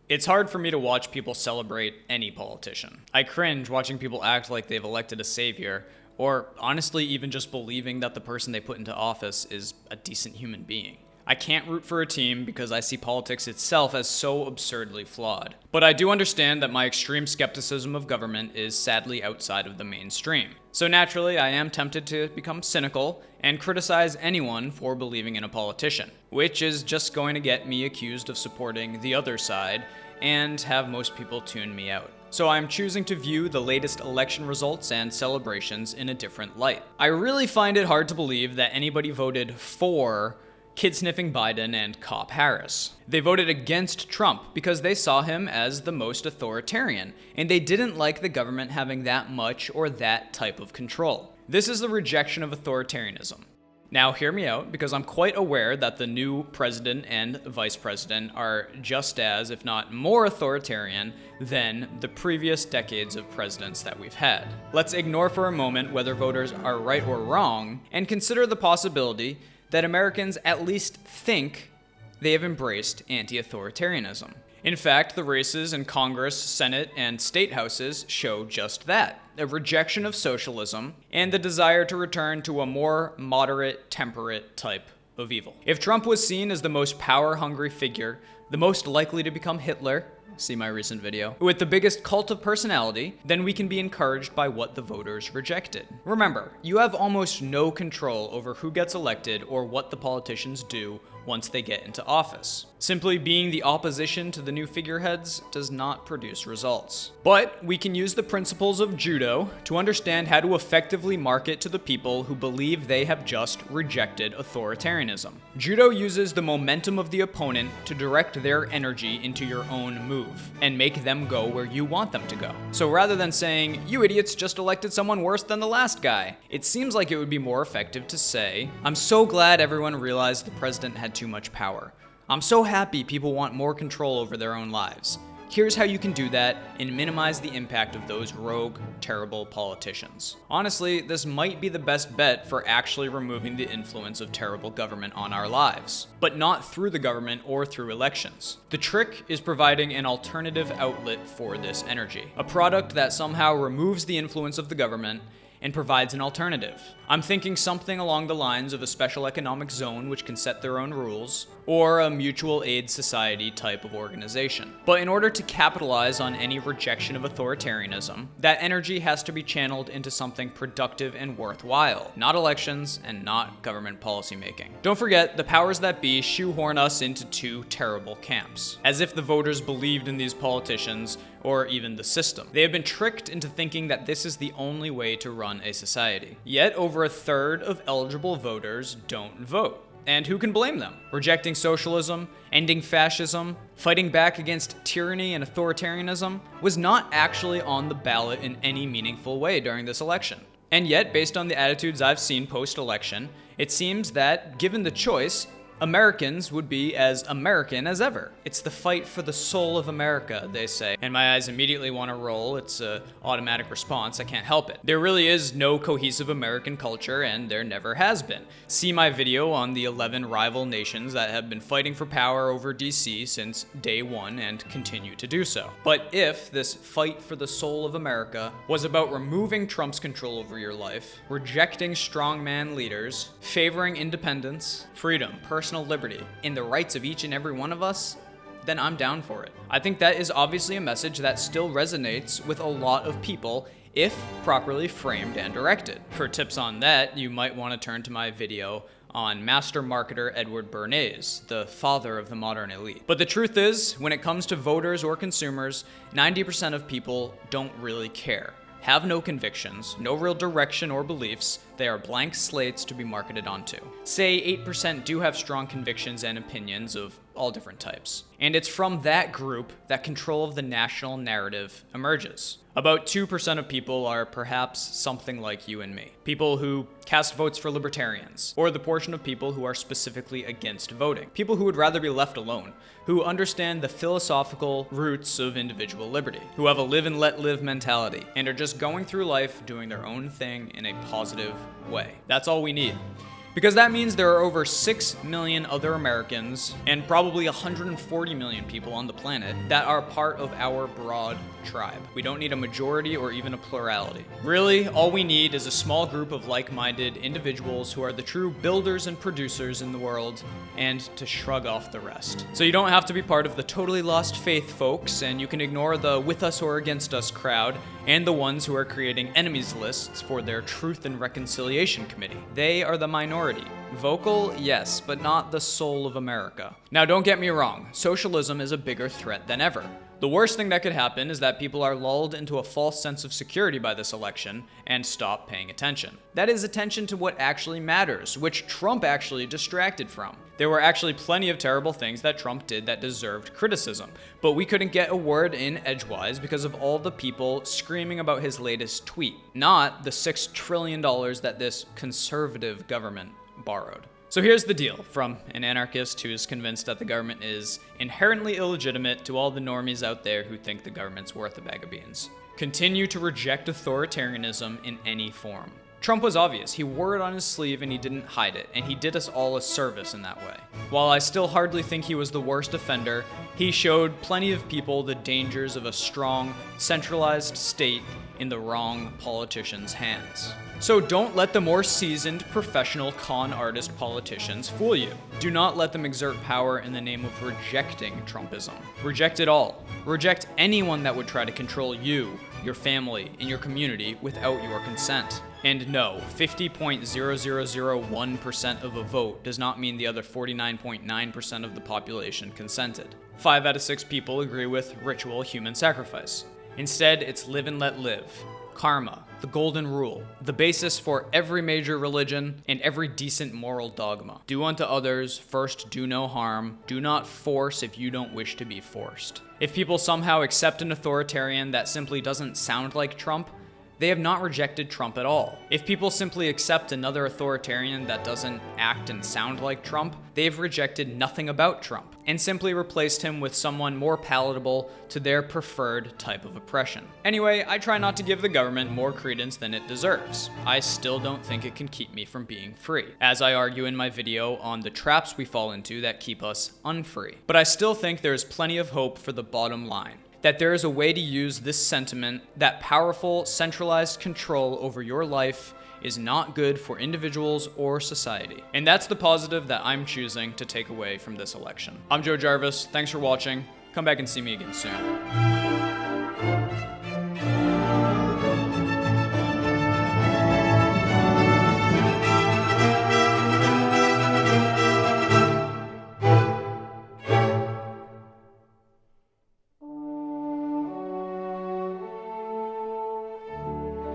It's hard for me to watch people celebrate any politician. I cringe watching people act like they've elected a savior, or honestly even just believing that the person they put into office is a decent human being. I can't root for a team because I see politics itself as so absurdly flawed. But I do understand that my extreme skepticism of government is sadly outside of the mainstream. So naturally, I am tempted to become cynical and criticize anyone for believing in a politician, which is just going to get me accused of supporting the other side and have most people tune me out. So I'm choosing to view the latest election results and celebrations in a different light. I really find it hard to believe that anybody voted for kid-sniffing Biden and cop Harris. They voted against Trump because they saw him as the most authoritarian, and they didn't like the government having that much or that type of control. This is the rejection of authoritarianism. Now hear me out, because I'm quite aware that the new president and vice president are just as, if not more authoritarian than the previous decades of presidents that we've had. Let's ignore for a moment whether voters are right or wrong, and consider the possibility that Americans at least think they have embraced anti-authoritarianism. In fact, the races in Congress, Senate, and state houses show just that: a rejection of socialism and the desire to return to a more moderate, temperate type of evil. If Trump was seen as the most power-hungry figure, the most likely to become Hitler, see my recent video, with the biggest cult of personality, then we can be encouraged by what the voters rejected. Remember, you have almost no control over who gets elected or what the politicians do once they get into office. Simply being the opposition to the new figureheads does not produce results. But we can use the principles of judo to understand how to effectively market to the people who believe they have just rejected authoritarianism. Judo uses the momentum of the opponent to direct their energy into your own move and make them go where you want them to go. So rather than saying, "You idiots just elected someone worse than the last guy," it seems like it would be more effective to say, "I'm so glad everyone realized the president had too much power. I'm so happy people want more control over their own lives. Here's how you can do that and minimize the impact of those rogue, terrible politicians." Honestly, this might be the best bet for actually removing the influence of terrible government on our lives, but not through the government or through elections. The trick is providing an alternative outlet for this energy, a product that somehow removes the influence of the government and provides an alternative. I'm thinking something along the lines of a special economic zone which can set their own rules, or a mutual aid society type of organization. But in order to capitalize on any rejection of authoritarianism, that energy has to be channeled into something productive and worthwhile, not elections and not government policymaking. Don't forget, the powers that be shoehorn us into two terrible camps, as if the voters believed in these politicians or even the system. They have been tricked into thinking that this is the only way to run a society. Yet over a third of eligible voters don't vote. And who can blame them? Rejecting socialism, ending fascism, fighting back against tyranny and authoritarianism was not actually on the ballot in any meaningful way during this election. And yet, based on the attitudes I've seen post-election, it seems that, given the choice, Americans would be as American as ever. It's the fight for the soul of America, they say. And my eyes immediately want to roll. It's an automatic response. I can't help it. There really is no cohesive American culture, and there never has been. See my video on the 11 rival nations that have been fighting for power over DC since day one and continue to do so. But if this fight for the soul of America was about removing Trump's control over your life, rejecting strongman leaders, favoring independence, freedom, personal liberty, and the rights of each and every one of us, then I'm down for it. I think that is obviously a message that still resonates with a lot of people if properly framed and directed. For tips on that, you might want to turn to my video on master marketer Edward Bernays, the father of the modern elite. But the truth is, when it comes to voters or consumers, 90% of people don't really care, have no convictions, no real direction or beliefs. They are blank slates to be marketed onto. Say 8% do have strong convictions and opinions of all different types. And it's from that group that control of the national narrative emerges. About 2% of people are perhaps something like you and me. People who cast votes for libertarians, or the portion of people who are specifically against voting. People who would rather be left alone, who understand the philosophical roots of individual liberty, who have a live and let live mentality, and are just going through life doing their own thing in a positive way. That's all we need. Because that means there are over 6 million other Americans and probably 140 million people on the planet that are part of our broad tribe. We don't need a majority or even a plurality. Really, all we need is a small group of like-minded individuals who are the true builders and producers in the world, and to shrug off the rest. So you don't have to be part of the totally lost faith folks, and you can ignore the with us or against us crowd and the ones who are creating enemies lists for their Truth and Reconciliation Committee. They are the minority. Vocal, yes, but not the soul of America. Now, don't get me wrong, socialism is a bigger threat than ever. The worst thing that could happen is that people are lulled into a false sense of security by this election and stop paying attention. That is attention to what actually matters, which Trump actually distracted from. There were actually plenty of terrible things that Trump did that deserved criticism, but we couldn't get a word in edgewise because of all the people screaming about his latest tweet, not the $6 trillion that this conservative government borrowed. So here's the deal, from an anarchist who's convinced that the government is inherently illegitimate to all the normies out there who think the government's worth a bag of beans. Continue to reject authoritarianism in any form. Trump was obvious. He wore it on his sleeve and he didn't hide it, and he did us all a service in that way. While I still hardly think he was the worst offender, he showed plenty of people the dangers of a strong, centralized state in the wrong politicians' hands. So don't let the more seasoned, professional con artist politicians fool you. Do not let them exert power in the name of rejecting Trumpism. Reject it all. Reject anyone that would try to control you, your family, and your community without your consent. And no, 50.0001% of a vote does not mean the other 49.9% of the population consented. 5 out of 6 people agree with ritual human sacrifice. Instead, it's live and let live. Karma, the golden rule, the basis for every major religion and every decent moral dogma. Do unto others, first do no harm, do not force if you don't wish to be forced. If people somehow accept an authoritarian that simply doesn't sound like Trump, they have not rejected Trump at all. If people simply accept another authoritarian that doesn't act and sound like Trump, they've rejected nothing about Trump and simply replaced him with someone more palatable to their preferred type of oppression. Anyway, I try not to give the government more credence than it deserves. I still don't think it can keep me from being free, as I argue in my video on the traps we fall into that keep us unfree. But I still think there is plenty of hope for the bottom line. That there is a way to use this sentiment that powerful, centralized control over your life is not good for individuals or society. And that's the positive that I'm choosing to take away from this election. I'm Joe Jarvis. Thanks for watching. Come back and see me again soon.